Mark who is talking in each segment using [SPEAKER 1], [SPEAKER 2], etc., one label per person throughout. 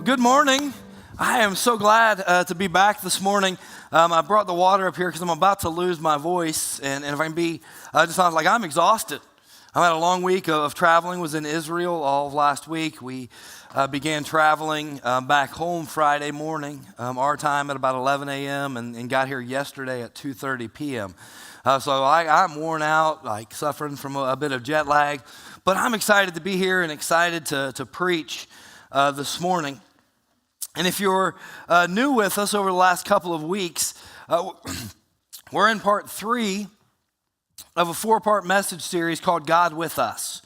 [SPEAKER 1] Well, good morning. I am so glad to be back this morning. I brought the water up here because I'm about to lose my voice, and if I can be just honest, like I'm exhausted. I had a long week of traveling. Was in Israel all of last week. We began traveling back home Friday morning, our time at about 11 a.m. and got here yesterday at 2:30 p.m. So I'm worn out, like suffering from a bit of jet lag, but I'm excited to be here and excited to preach this morning. And if you're new with us over the last couple of weeks, we're in part 3 of a 4-part message series called God With Us.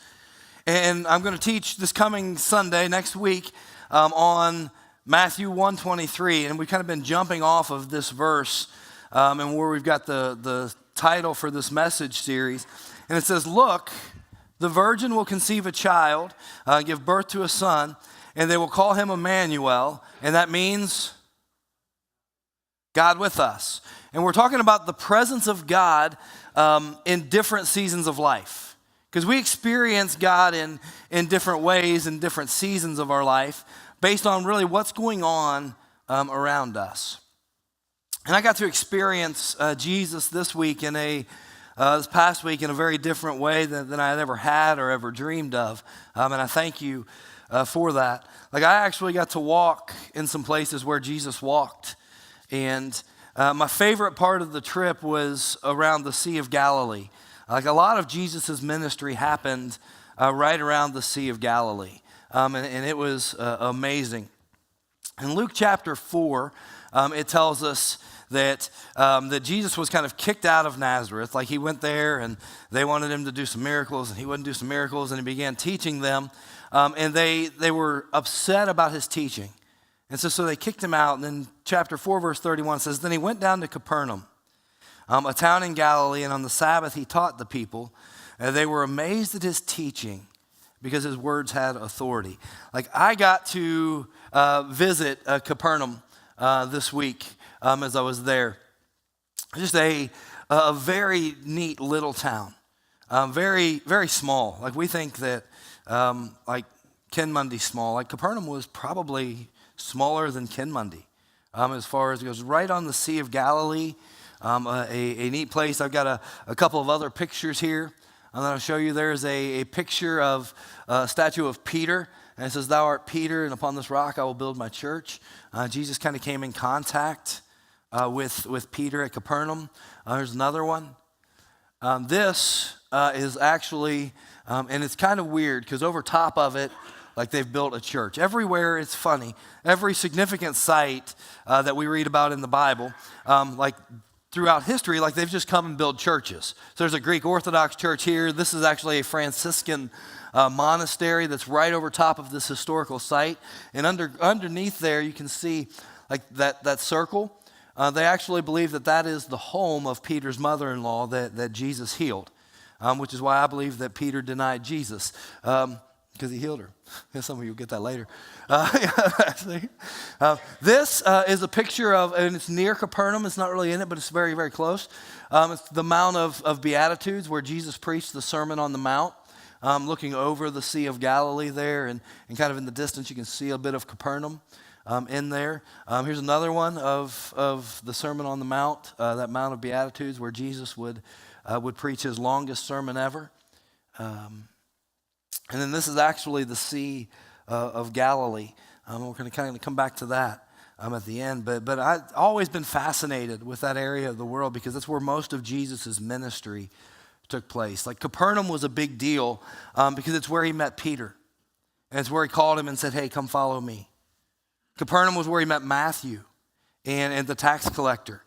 [SPEAKER 1] And I'm going to teach this coming Sunday, next week, on Matthew 1:23. And we've kind of been jumping off of this verse and where we've got the title for this message series. And it says, "Look, the virgin will conceive a child, give birth to a son, and they will call him Emmanuel," and that means God with us. And we're talking about the presence of God in different seasons of life. Because we experience God in different ways in different seasons of our life based on really what's going on around us. And I got to experience Jesus this past week in a very different way than I had ever had or ever dreamed of. And I thank you for that. Like I actually got to walk in some places where Jesus walked. And my favorite part of the trip was around the Sea of Galilee. Like a lot of Jesus' ministry happened right around the Sea of Galilee. And it was amazing. In Luke chapter 4, it tells us that Jesus was kind of kicked out of Nazareth. Like he went there and they wanted him to do some miracles and he wouldn't do some miracles and he began teaching them. And they were upset about his teaching. And so they kicked him out. And then chapter 4, verse 31 says, "Then he went down to Capernaum, a town in Galilee, and on the Sabbath he taught the people. They were amazed at his teaching because his words had authority." Like I got to visit Capernaum this week as I was there. Just a very neat little town, very, very small. Like we think that like Kenmundy's small. Like Capernaum was probably smaller than Kenmundy as far as it goes. Right on the Sea of Galilee, a neat place. I've got a couple of other pictures here. And then I'll show you there's a picture of a statue of Peter. And it says, "Thou art Peter, and upon this rock I will build my church." Jesus kind of came in contact with Peter at Capernaum. There's another one. This is actually, and it's kind of weird because over top of it, like they've built a church. Everywhere, it's funny. Every significant site that we read about in the Bible, like throughout history, like they've just come and built churches. So there's a Greek Orthodox church here. This is actually a Franciscan monastery that's right over top of this historical site. And underneath there, you can see like that circle. They actually believe that is the home of Peter's mother-in-law that Jesus healed, which is why I believe that Peter denied Jesus. Because he healed her. Some of you will get that later. This is a picture of, and it's near Capernaum. It's not really in it, but it's very, very close. It's the Mount of Beatitudes where Jesus preached the Sermon on the Mount, looking over the Sea of Galilee there. And kind of in the distance, you can see a bit of Capernaum in there. Here's another one of the Sermon on the Mount, that Mount of Beatitudes where Jesus would preach his longest sermon ever. And then this is actually the Sea of Galilee. We're going to kind of come back to that at the end. But I've always been fascinated with that area of the world because that's where most of Jesus' ministry took place. Like Capernaum was a big deal because it's where he met Peter. And it's where he called him and said, "Hey, come follow me." Capernaum was where he met Matthew and the tax collector.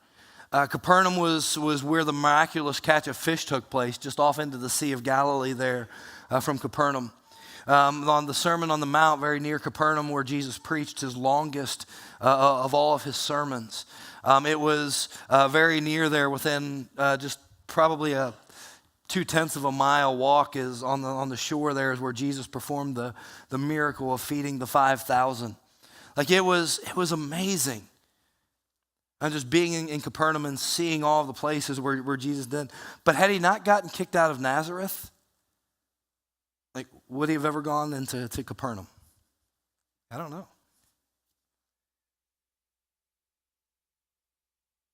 [SPEAKER 1] Capernaum was where the miraculous catch of fish took place, just off into the Sea of Galilee there from Capernaum. On the Sermon on the Mount, very near Capernaum, where Jesus preached his longest of all of his sermons. It was very near there, within just probably a 2/10 of a mile walk is on the shore there is where Jesus performed the miracle of feeding the 5,000. Like it was amazing. And just being in Capernaum and seeing all the places where Jesus did. But had he not gotten kicked out of Nazareth, like would he have ever gone into Capernaum? I don't know.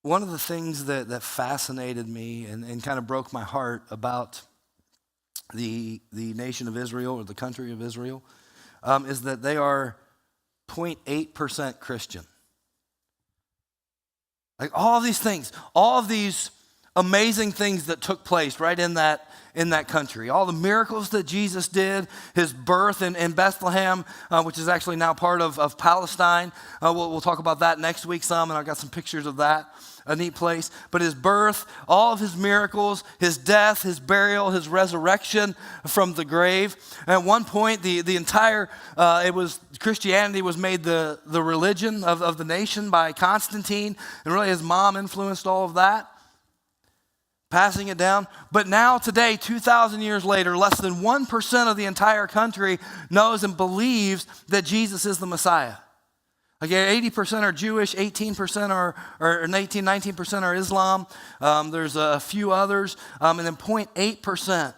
[SPEAKER 1] One of the things that fascinated me and kind of broke my heart about the nation of Israel, or the country of Israel, is that they are 0.8% Christian. Like all of these things, all of these amazing things that took place right in that country, all the miracles that Jesus did, his birth in Bethlehem, which is actually now part of Palestine. We'll talk about that next week some, and I've got some pictures of that, a neat place. But his birth, all of his miracles, his death, his burial, his resurrection from the grave. At one point, the entire, Christianity was made the religion of the nation by Constantine, and really his mom influenced all of that, passing it down. But now today, 2,000 years later, less than 1% of the entire country knows and believes that Jesus is the Messiah. Like 80% are Jewish, 18% are 19% are Islam. There's a few others, and then 0.8%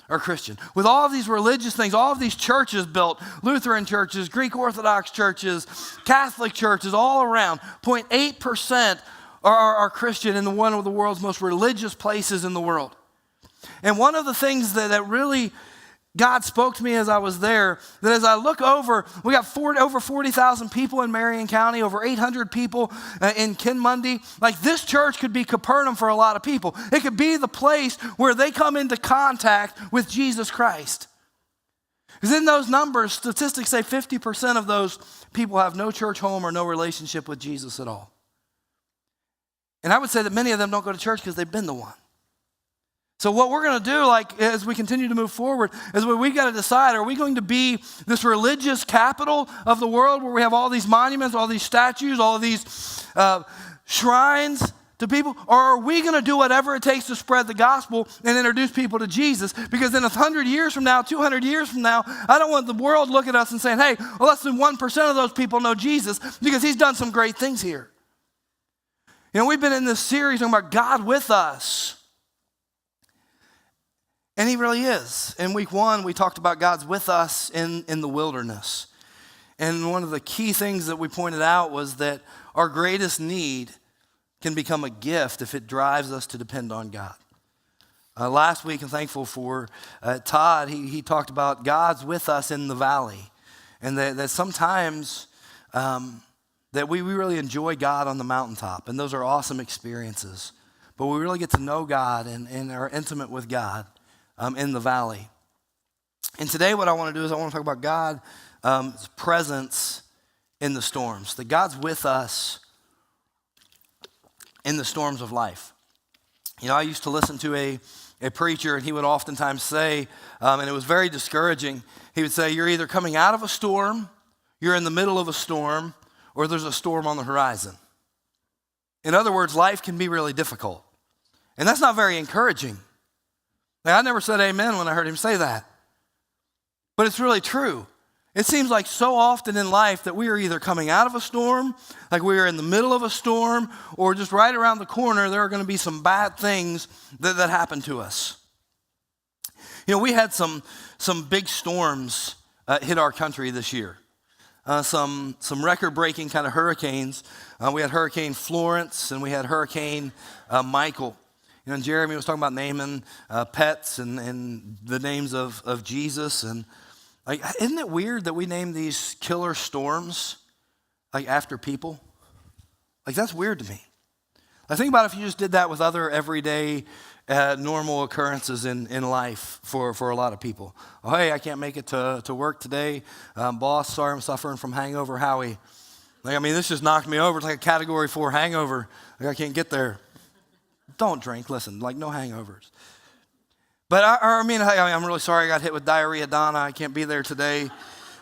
[SPEAKER 1] are Christian. With all of these religious things, all of these churches built, Lutheran churches, Greek Orthodox churches, Catholic churches, all around, 0.8% are Christian in one of the world's most religious places in the world. And one of the things that really God spoke to me as I was there, that as I look over, we got over 40,000 people in Marion County, over 800 people in Kinmundy. Like this church could be Capernaum for a lot of people. It could be the place where they come into contact with Jesus Christ. Because in those numbers, statistics say 50% of those people have no church home or no relationship with Jesus at all. And I would say that many of them don't go to church because they've been the one. So what we're going to do, like as we continue to move forward, is we've got to decide, are we going to be this religious capital of the world where we have all these monuments, all these statues, all of these shrines to people? Or are we going to do whatever it takes to spread the gospel and introduce people to Jesus? Because in 100 years from now, 200 years from now, I don't want the world looking at us and saying, hey, well, less than 1% of those people know Jesus because he's done some great things here. You know, we've been in this series talking about God with us. And he really is. In week 1, we talked about God's with us in the wilderness. And one of the key things that we pointed out was that our greatest need can become a gift if it drives us to depend on God. Last week, I'm thankful for Todd. He talked about God's with us in the valley. And that sometimes that we really enjoy God on the mountaintop. And those are awesome experiences. But we really get to know God and are intimate with God in the valley. And today what I want to do is I want to talk about God's presence in the storms. That God's with us in the storms of life. You know, I used to listen to a preacher, and he would oftentimes say, and it was very discouraging, he would say, you're either coming out of a storm, you're in the middle of a storm, or there's a storm on the horizon. In other words, life can be really difficult. And that's not very encouraging. Now, I never said amen when I heard him say that. But it's really true. It seems like so often in life that we are either coming out of a storm, like we are in the middle of a storm, or just right around the corner, there are going to be some bad things that happen to us. You know, we had some big storms hit our country this year. Some record-breaking kind of hurricanes. We had Hurricane Florence, and we had Hurricane Michael. You know, and Jeremy was talking about naming pets and the names of Jesus. And like, isn't it weird that we name these killer storms like after people? Like, that's weird to me. I think about if you just did that with other everyday normal occurrences in life for a lot of people. Oh, hey, I can't make it to work today. Boss, sorry, I'm suffering from hangover Howie. Like, I mean, this just knocked me over. It's like a category 4 hangover. Like, I can't get there. Don't drink, listen, like no hangovers. But I'm really sorry I got hit with diarrhea, Donna. I can't be there today.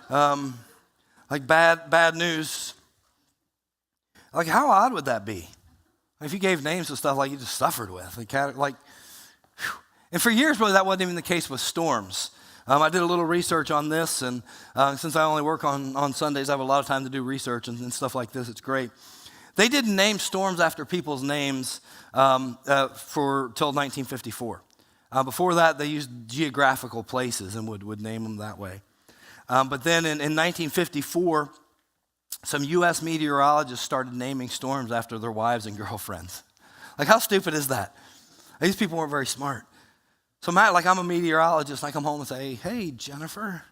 [SPEAKER 1] Like bad news. Like how odd would that be? If you gave names to stuff like you just suffered with. And for years, really, that wasn't even the case with storms. I did a little research on this, and since I only work on Sundays, I have a lot of time to do research and stuff like this. It's great. They didn't name storms after people's names till 1954. Before that, they used geographical places and would name them that way. But then in 1954, some U.S. meteorologists started naming storms after their wives and girlfriends. Like, how stupid is that? These people weren't very smart. So Matt, like I'm a meteorologist, and I come home and say, hey, Jennifer,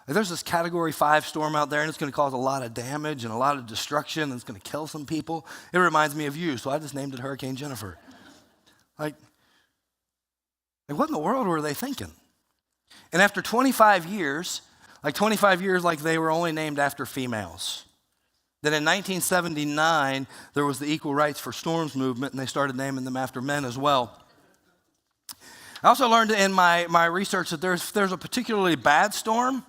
[SPEAKER 1] like, there's this Category 5 storm out there, and it's going to cause a lot of damage and a lot of destruction, and it's going to kill some people. It reminds me of you, so I just named it Hurricane Jennifer. Like what in the world were they thinking? And after 25 years, like they were only named after females. Then in 1979, there was the Equal Rights for Storms movement, and they started naming them after men as well. I also learned in my research that there's a particularly bad storm,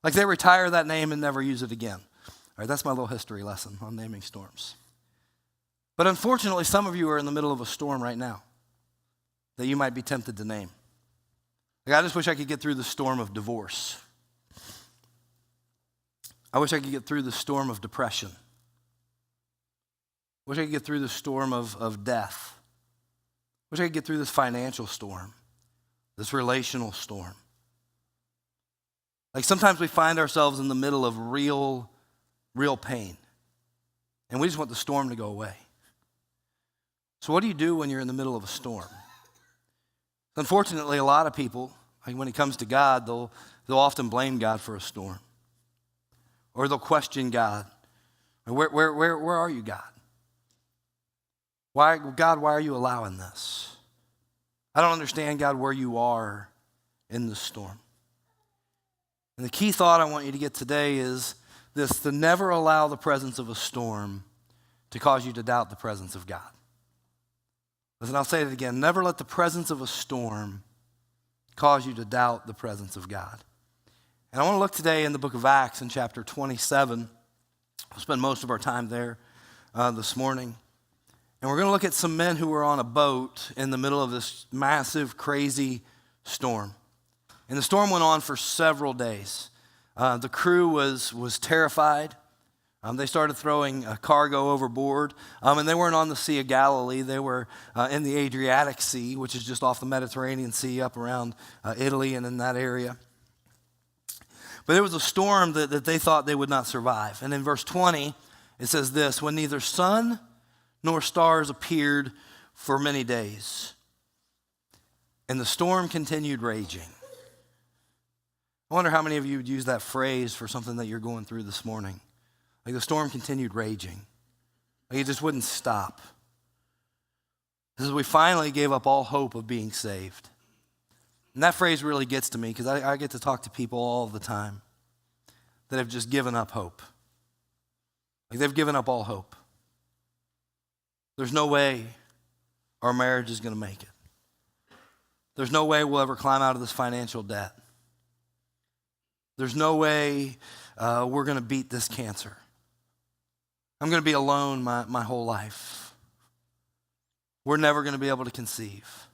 [SPEAKER 1] like they retire that name and never use it again. All right, that's my little history lesson on naming storms. But unfortunately, some of you are in the middle of a storm right now that you might be tempted to name. Like, I just wish I could get through the storm of divorce. I wish I could get through the storm of depression. I wish I could get through the storm of death. I wish I could get through this financial storm, this relational storm. Like sometimes we find ourselves in the middle of real pain, and we just want the storm to go away. So what do you do when you're in the middle of a storm? Unfortunately, a lot of people, like when it comes to God, they'll often blame God for a storm. Or they'll question God. Where are you, God? God, why are you allowing this? I don't understand, God, where you are in the storm. And the key thought I want you to get today is this: to never allow the presence of a storm to cause you to doubt the presence of God. Listen, I'll say it again. Never let the presence of a storm cause you to doubt the presence of God. And I want to look today in the book of Acts in chapter 27. We'll spend most of our time there this morning. And we're going to look at some men who were on a boat in the middle of this massive, crazy storm. And the storm went on for several days. The crew was terrified. They started throwing cargo overboard. And they weren't on the Sea of Galilee. They were in the Adriatic Sea, which is just off the Mediterranean Sea up around Italy and in that area. But it was a storm that they thought they would not survive. And in verse 20, it says this: when neither sun nor stars appeared for many days, and the storm continued raging. I wonder how many of you would use that phrase for something that you're going through this morning. Like the storm continued raging. Like it just wouldn't stop. This is we finally gave up all hope of being saved. And that phrase really gets to me because I get to talk to people all the time that have just given up hope. Like they've given up all hope. There's no way our marriage is going to make it. There's no way we'll ever climb out of this financial debt. There's no way we're going to beat this cancer. I'm going to be alone my whole life. We're never going to be able to conceive.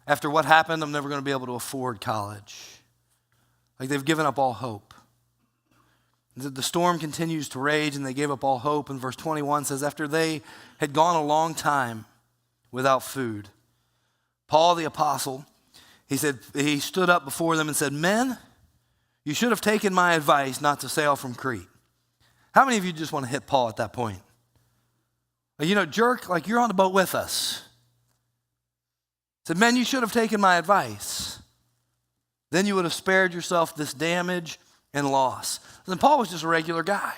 [SPEAKER 1] After what happened, I'm never going to be able to afford college. Like they've given up all hope. The storm continues to rage and they gave up all hope. And verse 21 says, after they had gone a long time without food, Paul the apostle, he stood up before them and said, men, you should have taken my advice not to sail from Crete. How many of you just want to hit Paul at that point? You know, jerk, like you're on the boat with us. Said, men, you should have taken my advice. Then you would have spared yourself this damage and loss. And Paul was just a regular guy.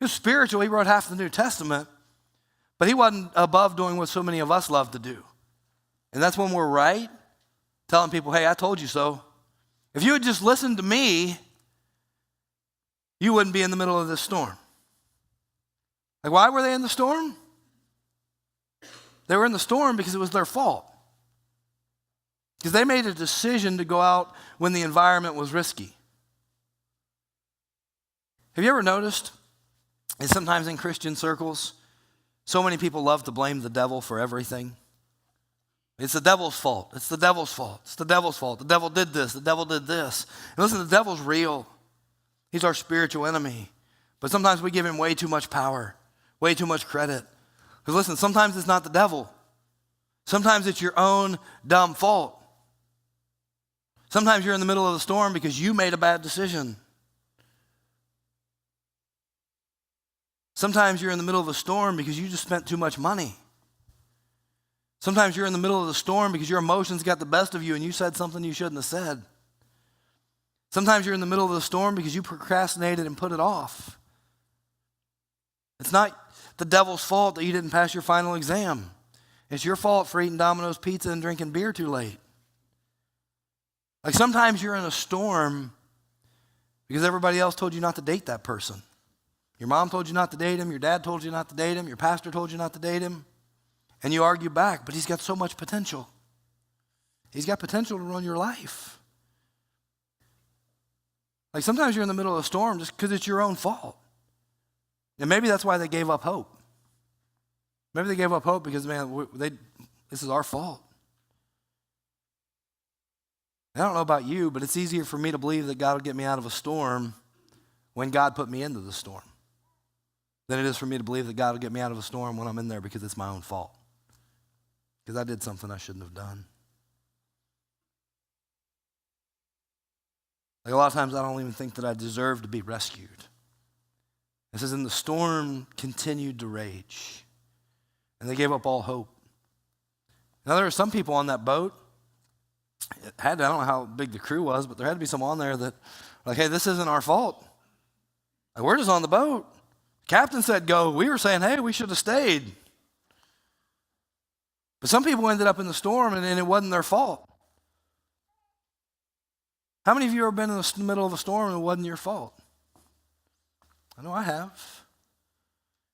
[SPEAKER 1] He was spiritual. He wrote half the New Testament, but he wasn't above doing what so many of us love to do. And that's when we're right, telling people, hey, I told you so. If you had just listened to me, you wouldn't be in the middle of this storm. Like, why were they in the storm? They were in the storm because it was their fault. Because they made a decision to go out when the environment was risky. Have you ever noticed that sometimes in Christian circles, so many people love to blame the devil for everything? It's the devil's fault. It's the devil's fault. It's the devil's fault. The devil did this. The devil did this. And listen, the devil's real. He's our spiritual enemy. But sometimes we give him way too much power, way too much credit. Because listen, sometimes it's not the devil. Sometimes it's your own dumb fault. Sometimes you're in the middle of the storm because you made a bad decision. Sometimes you're in the middle of a storm because you just spent too much money. Sometimes you're in the middle of the storm because your emotions got the best of you and you said something you shouldn't have said. Sometimes you're in the middle of the storm because you procrastinated and put it off. It's not the devil's fault that you didn't pass your final exam. It's your fault for eating Domino's pizza and drinking beer too late. Like sometimes you're in a storm because everybody else told you not to date that person. Your mom told you not to date him, your dad told you not to date him, your pastor told you not to date him, and you argue back, but he's got so much potential. He's got potential to run your life. Like sometimes you're in the middle of a storm just because it's your own fault. And maybe that's why they gave up hope. Maybe they gave up hope because, man, this is our fault. I don't know about you, but it's easier for me to believe that God will get me out of a storm when God put me into the storm than it is for me to believe that God will get me out of a storm when I'm in there because it's my own fault. Because I did something I shouldn't have done. Like a lot of times I don't even think that I deserve to be rescued. It says, and the storm continued to rage. And they gave up all hope. Now there were some people on that boat. I don't know how big the crew was, but there had to be some on there that like, hey, this isn't our fault. Like, we're just on the boat. The captain said go. We were saying, hey, we should have stayed. But some people ended up in the storm and it wasn't their fault. How many of you have ever been in the middle of a storm and it wasn't your fault? I know I have.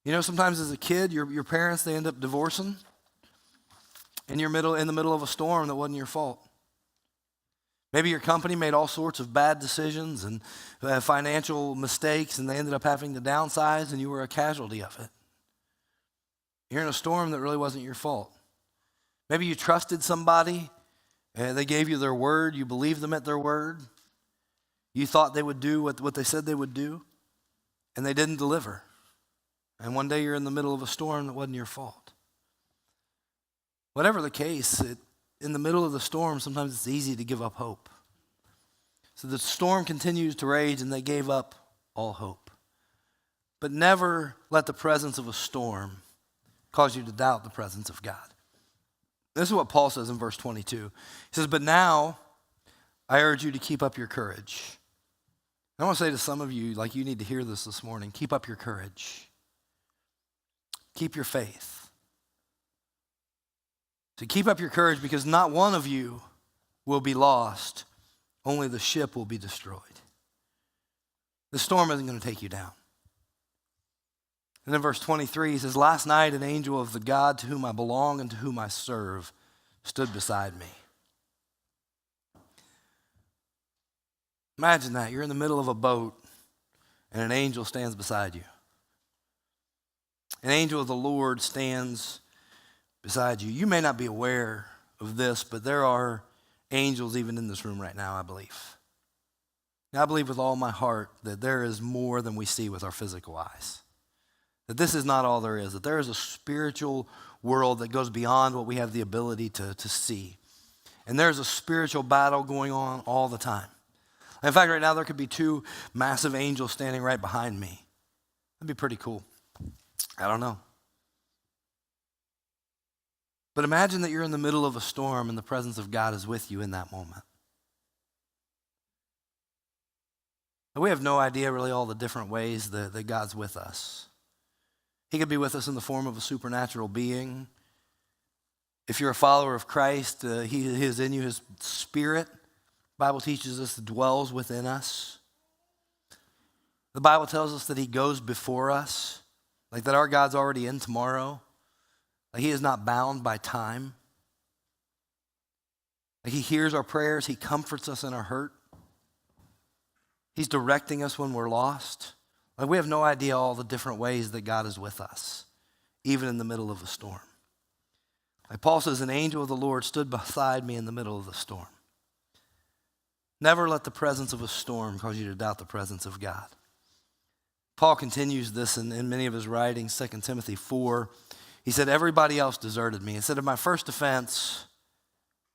[SPEAKER 1] You know, sometimes as a kid, your parents, they end up divorcing, and you're in the middle of a storm that wasn't your fault. Maybe your company made all sorts of bad decisions and financial mistakes, and they ended up having to downsize, and you were a casualty of it. You're in a storm that really wasn't your fault. Maybe you trusted somebody, and they gave you their word, you believed them at their word. You thought they would do what they said they would do, and they didn't deliver. And one day you're in the middle of a storm that wasn't your fault. Whatever the case, in the middle of the storm, sometimes it's easy to give up hope. So the storm continues to rage and they gave up all hope. But never let the presence of a storm cause you to doubt the presence of God. This is what Paul says in verse 22. He says, but now I urge you to keep up your courage. I want to say to some of you, like you need to hear this morning, keep up your courage. Keep your faith. So keep up your courage because not one of you will be lost. Only the ship will be destroyed. The storm isn't going to take you down. And then verse 23, he says, last night an angel of the God to whom I belong and to whom I serve stood beside me. Imagine that. You're in the middle of a boat and an angel stands beside you. An angel of the Lord stands beside you. You may not be aware of this, but there are angels even in this room right now, I believe. Now, I believe with all my heart that there is more than we see with our physical eyes. That this is not all there is. That there is a spiritual world that goes beyond what we have the ability to see. And there's a spiritual battle going on all the time. In fact, right now there could be two massive angels standing right behind me. That'd be pretty cool. I don't know. But imagine that you're in the middle of a storm and the presence of God is with you in that moment. And we have no idea really all the different ways that God's with us. He could be with us in the form of a supernatural being. If you're a follower of Christ, he is in you, his spirit. The Bible teaches us dwells within us. The Bible tells us that he goes before us. Like that our God's already in tomorrow. Like he is not bound by time. Like he hears our prayers. He comforts us in our hurt. He's directing us when we're lost. Like we have no idea all the different ways that God is with us, even in the middle of a storm. Like Paul says, an angel of the Lord stood beside me in the middle of the storm. Never let the presence of a storm cause you to doubt the presence of God. Paul continues this in many of his writings, 2 Timothy 4. He said, everybody else deserted me. He said, in my first offense,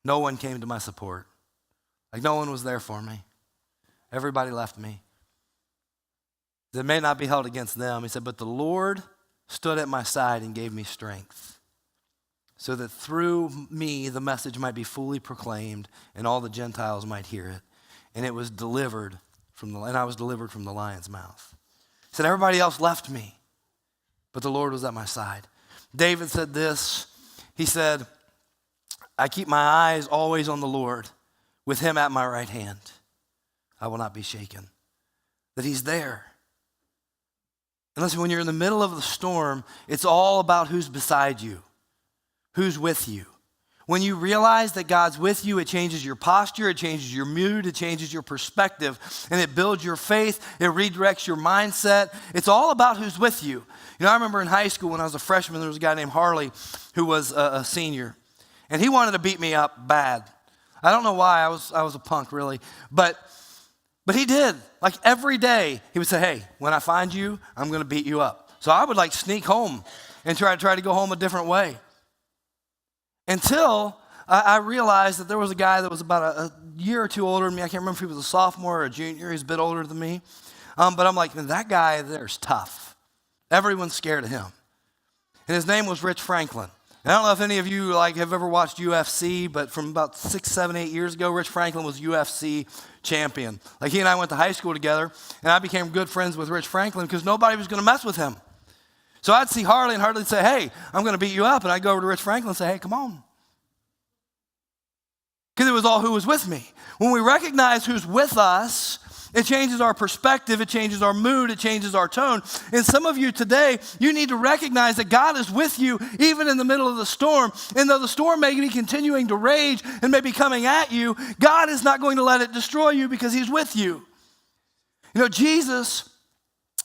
[SPEAKER 1] no one came to my support. Like no one was there for me. Everybody left me. That may not be held against them. He said, but the Lord stood at my side and gave me strength, so that through me the message might be fully proclaimed and all the Gentiles might hear it. And I was delivered from the lion's mouth. He said, everybody else left me, but the Lord was at my side. David said this. He said, I keep my eyes always on the Lord. With him at my right hand, I will not be shaken. That he's there. And listen, when you're in the middle of the storm, it's all about who's beside you, who's with you. When you realize that God's with you, it changes your posture, it changes your mood, it changes your perspective, and it builds your faith, it redirects your mindset. It's all about who's with you. You know, I remember in high school when I was a freshman, there was a guy named Harley who was a senior, and he wanted to beat me up bad. I don't know why, I was a punk really, but he did. Like every day, he would say, hey, when I find you, I'm going to beat you up. So I would like sneak home and try to go home a different way. Until I realized that there was a guy that was about a year or two older than me. I can't remember if he was a sophomore or a junior. He's a bit older than me. But I'm like, man, that guy there's tough. Everyone's scared of him. And his name was Rich Franklin. And I don't know if any of you have ever watched UFC, but from about 6, 7, 8 years ago, Rich Franklin was UFC champion. Like he and I went to high school together, and I became good friends with Rich Franklin because nobody was going to mess with him. So I'd see Harley, and Harley would say, hey, I'm going to beat you up. And I'd go over to Rich Franklin and say, hey, come on. Because it was all who was with me. When we recognize who's with us, it changes our perspective, it changes our mood, it changes our tone. And some of you today, you need to recognize that God is with you even in the middle of the storm. And though the storm may be continuing to rage and may be coming at you, God is not going to let it destroy you because he's with you. You know, Jesus,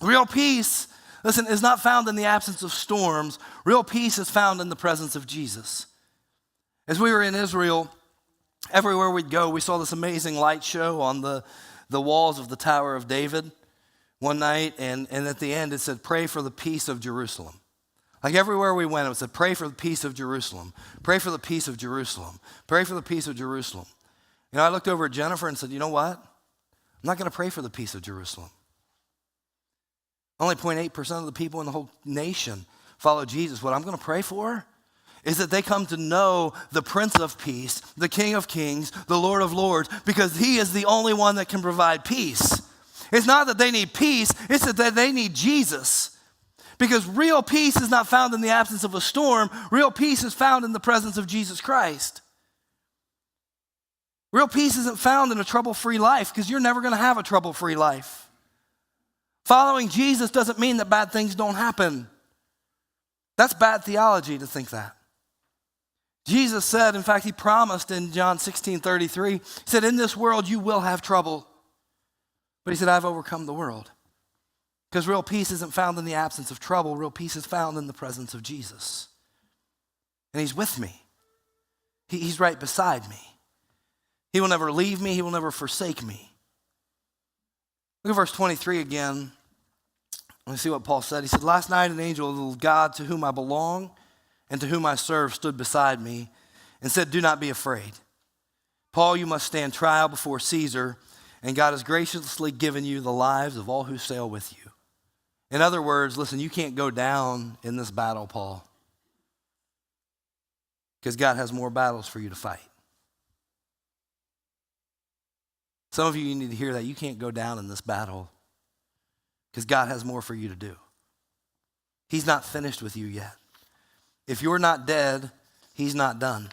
[SPEAKER 1] real peace, listen, is not found in the absence of storms. Real peace is found in the presence of Jesus. As we were in Israel, everywhere we'd go, we saw this amazing light show on the walls of the Tower of David one night, and at the end it said, pray for the peace of Jerusalem. Like everywhere we went, it said, pray for the peace of Jerusalem. Pray for the peace of Jerusalem. Pray for the peace of Jerusalem. You know, I looked over at Jennifer and said, you know what? I'm not going to pray for the peace of Jerusalem. Only 0.8% of the people in the whole nation follow Jesus. What I'm going to pray for is that they come to know the Prince of Peace, the King of Kings, the Lord of Lords, because he is the only one that can provide peace. It's not that they need peace, it's that they need Jesus. Because real peace is not found in the absence of a storm. Real peace is found in the presence of Jesus Christ. Real peace isn't found in a trouble-free life because you're never going to have a trouble-free life. Following Jesus doesn't mean that bad things don't happen. That's bad theology to think that. Jesus said, in fact, he promised in John 16:33, he said, in this world you will have trouble. But he said, I've overcome the world. Because real peace isn't found in the absence of trouble. Real peace is found in the presence of Jesus. And he's with me. He's right beside me. He will never leave me. He will never forsake me. Look at verse 23 again. Let's see what Paul said. He said, last night an angel of God to whom I belong and to whom I serve stood beside me and said, do not be afraid. Paul, you must stand trial before Caesar, and God has graciously given you the lives of all who sail with you. In other words, listen, you can't go down in this battle, Paul, because God has more battles for you to fight. Some of you need to hear that. You can't go down in this battle because God has more for you to do. He's not finished with you yet. If you're not dead, he's not done.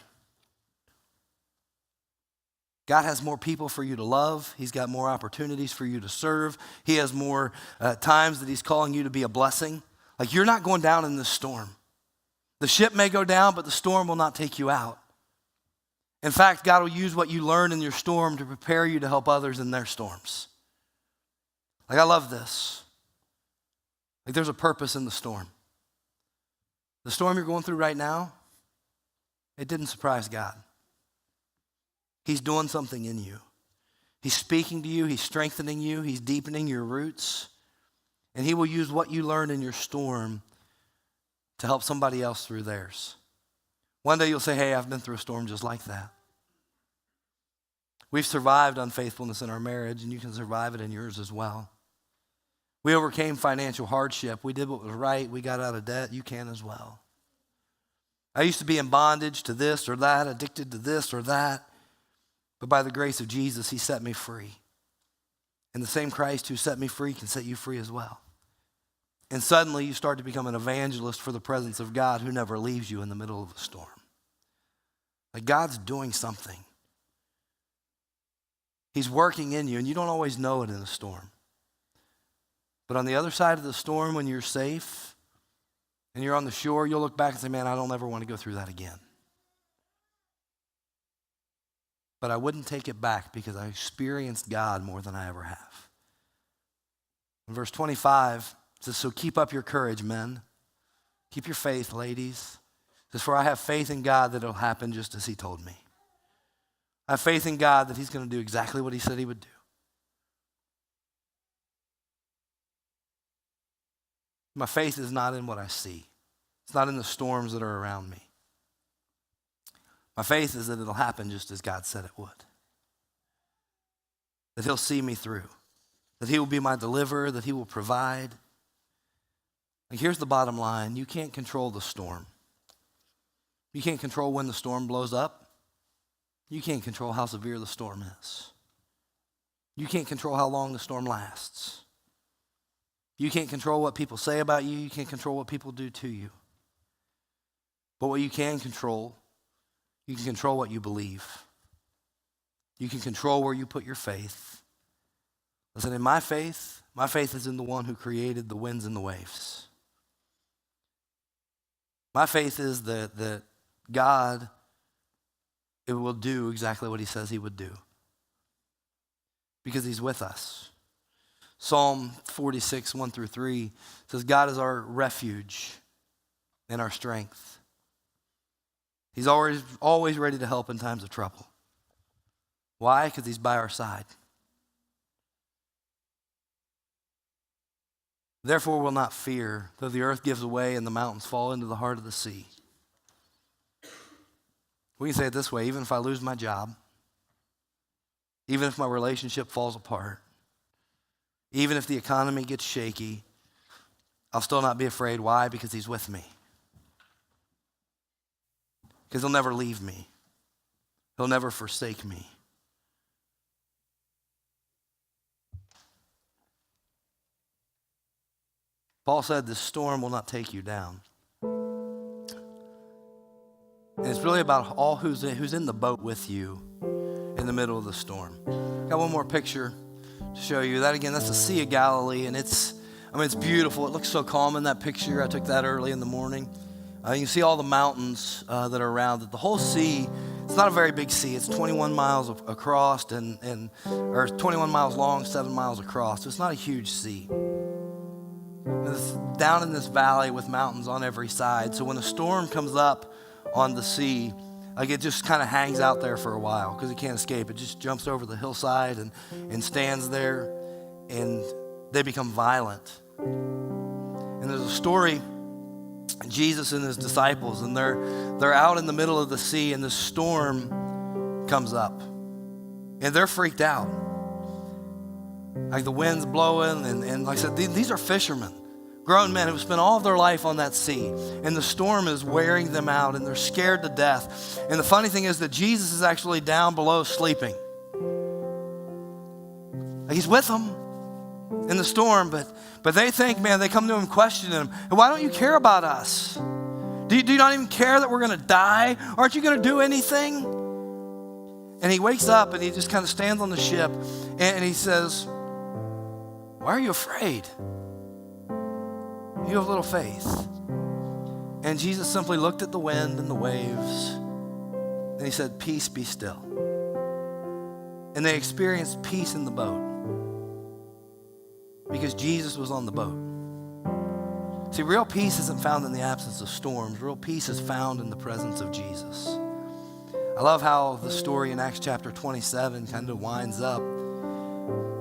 [SPEAKER 1] God has more people for you to love. He's got more opportunities for you to serve. He has more times that he's calling you to be a blessing. Like you're not going down in this storm. The ship may go down, but the storm will not take you out. In fact, God will use what you learn in your storm to prepare you to help others in their storms. Like I love this. Like there's a purpose in the storm. The storm you're going through right now, it didn't surprise God. He's doing something in you. He's speaking to you. He's strengthening you. He's deepening your roots. And he will use what you learned in your storm to help somebody else through theirs. One day you'll say, hey, I've been through a storm just like that. We've survived unfaithfulness in our marriage, and you can survive it in yours as well. We overcame financial hardship. We did what was right. We got out of debt. You can as well. I used to be in bondage to this or that, addicted to this or that. But by the grace of Jesus, he set me free. And the same Christ who set me free can set you free as well. And suddenly you start to become an evangelist for the presence of God who never leaves you in the middle of a storm. Like God's doing something. He's working in you, and you don't always know it in a storm. But on the other side of the storm, when you're safe and you're on the shore, you'll look back and say, man, I don't ever want to go through that again. But I wouldn't take it back because I experienced God more than I ever have. In verse 25, it says, so keep up your courage, men. Keep your faith, ladies. It says, for I have faith in God that it'll happen just as he told me. I have faith in God that he's going to do exactly what he said he would do. My faith is not in what I see. It's not in the storms that are around me. My faith is that it'll happen just as God said it would. That he'll see me through. That he will be my deliverer, that he will provide. And here's the bottom line. You can't control the storm. You can't control when the storm blows up. You can't control how severe the storm is. You can't control how long the storm lasts. You can't control what people say about you. You can't control what people do to you. But what you can control what you believe. You can control where you put your faith. Listen, in my faith is in the one who created the winds and the waves. My faith is that God will do exactly what he says he would do. Because he's with us. Psalm 46, 1 through 3 says, God is our refuge and our strength. He's always ready to help in times of trouble. Why? Because he's by our side. Therefore we'll not fear, though the earth gives away and the mountains fall into the heart of the sea. We can say it this way, even if I lose my job, even if my relationship falls apart, even if the economy gets shaky, I'll still not be afraid. Why? Because he's with me. Because he'll never leave me. He'll never forsake me. Paul said this storm will not take you down. And it's really about all who's in the boat with you in the middle of the storm. Got one more picture to show you. That again, that's the Sea of Galilee, and it's beautiful. It looks so calm in that picture. I took that early in the morning. You can see all the mountains that are around it. The whole sea, it's not a very big sea. It's 21 miles across or 21 miles long, 7 miles across. So it's not a huge sea. It's down in this valley with mountains on every side. So when a storm comes up on the sea, like it just kind of hangs out there for a while because it can't escape. It just jumps over the hillside and stands there, and they become violent. And there's a story, Jesus and his disciples, and they're out in the middle of the sea, and the storm comes up, and they're freaked out. Like the wind's blowing, and like I said, these are fishermen, grown men who've spent all of their life on that sea, and the storm is wearing them out, and they're scared to death. And the funny thing is that Jesus is actually down below sleeping. Like he's with them in the storm, but they think, man, they come to him questioning him, why don't you care about us? Do you not even care that we're going to die? Aren't you going to do anything? And he wakes up and he just kind of stands on the ship and he says, why are you afraid? You have little faith. And Jesus simply looked at the wind and the waves and he said, peace, be still. And they experienced peace in the boat because Jesus was on the boat. See, real peace isn't found in the absence of storms. Real peace is found in the presence of Jesus. I love how the story in Acts chapter 27 kind of winds up.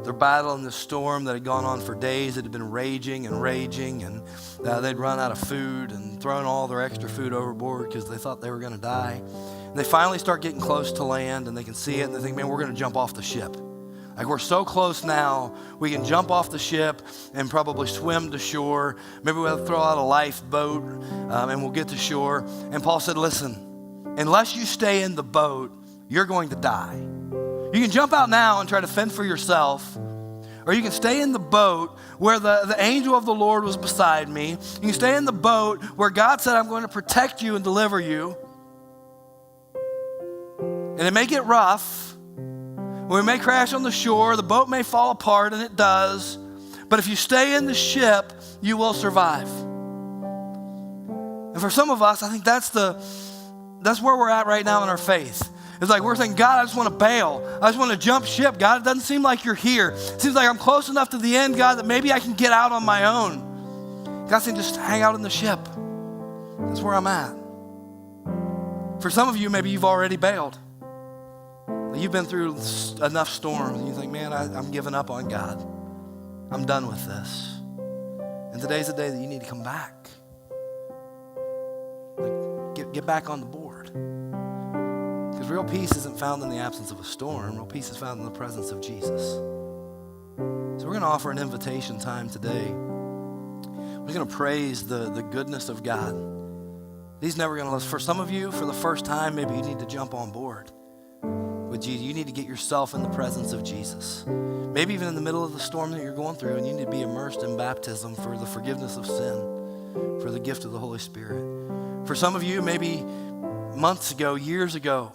[SPEAKER 1] They're battling this storm that had gone on for days. It had been raging, and they'd run out of food and thrown all their extra food overboard because they thought they were going to die. And they finally start getting close to land, and they can see it, and they think, man, we're going to jump off the ship. Like we're so close now, we can jump off the ship and probably swim to shore. Maybe we'll throw out a lifeboat and we'll get to shore. And Paul said, listen, unless you stay in the boat, you're going to die. You can jump out now and try to fend for yourself, or you can stay in the boat where the angel of the Lord was beside me. You can stay in the boat where God said, I'm going to protect you and deliver you. And it may get rough. We may crash on the shore. The boat may fall apart, and it does. But if you stay in the ship, you will survive. And for some of us, I think that's where we're at right now in our faith. It's like we're saying, God, I just want to bail. I just want to jump ship. God, it doesn't seem like you're here. It seems like I'm close enough to the end, God, that maybe I can get out on my own. God's saying, just hang out in the ship. That's where I'm at. For some of you, maybe you've already bailed. You've been through enough storms, and you think, man, I'm giving up on God. I'm done with this. And today's the day that you need to come back. Like, get back on the board. Because real peace isn't found in the absence of a storm. Real peace is found in the presence of Jesus. So we're going to offer an invitation time today. We're going to praise the goodness of God. He's never going to let us. For some of you, for the first time, maybe you need to jump on board with Jesus. You need to get yourself in the presence of Jesus. Maybe even in the middle of the storm that you're going through, and you need to be immersed in baptism for the forgiveness of sin, for the gift of the Holy Spirit. For some of you, maybe months ago, years ago,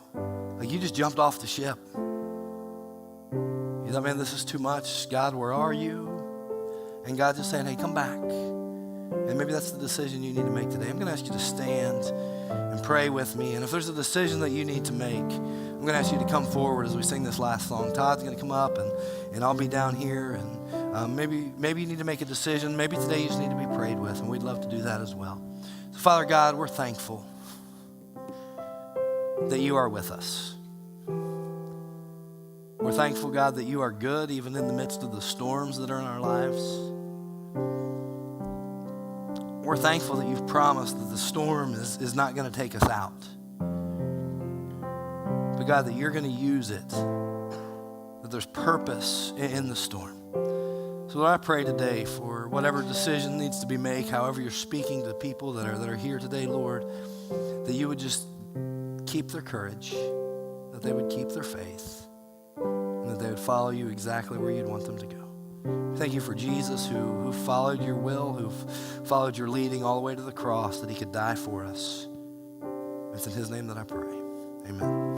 [SPEAKER 1] like you just jumped off the ship. You thought, man, this is too much. God, where are you? And God's just saying, hey, come back. And maybe that's the decision you need to make today. I'm going to ask you to stand and pray with me. And if there's a decision that you need to make, I'm going to ask you to come forward as we sing this last song. Todd's going to come up, and I'll be down here. And maybe you need to make a decision. Maybe today you just need to be prayed with, and we'd love to do that as well. So, Father God, we're thankful that you are with us. We're thankful, God, that you are good even in the midst of the storms that are in our lives. We're thankful that you've promised that the storm is not going to take us out. But God, that you're going to use it, that there's purpose in the storm. So Lord, I pray today for whatever decision needs to be made, however you're speaking to people that are here today, Lord, that you would just keep their courage, that they would keep their faith, and that they would follow you exactly where you'd want them to go. Thank you for Jesus who followed your will, who followed your leading all the way to the cross, that he could die for us. It's in his name that I pray. Amen.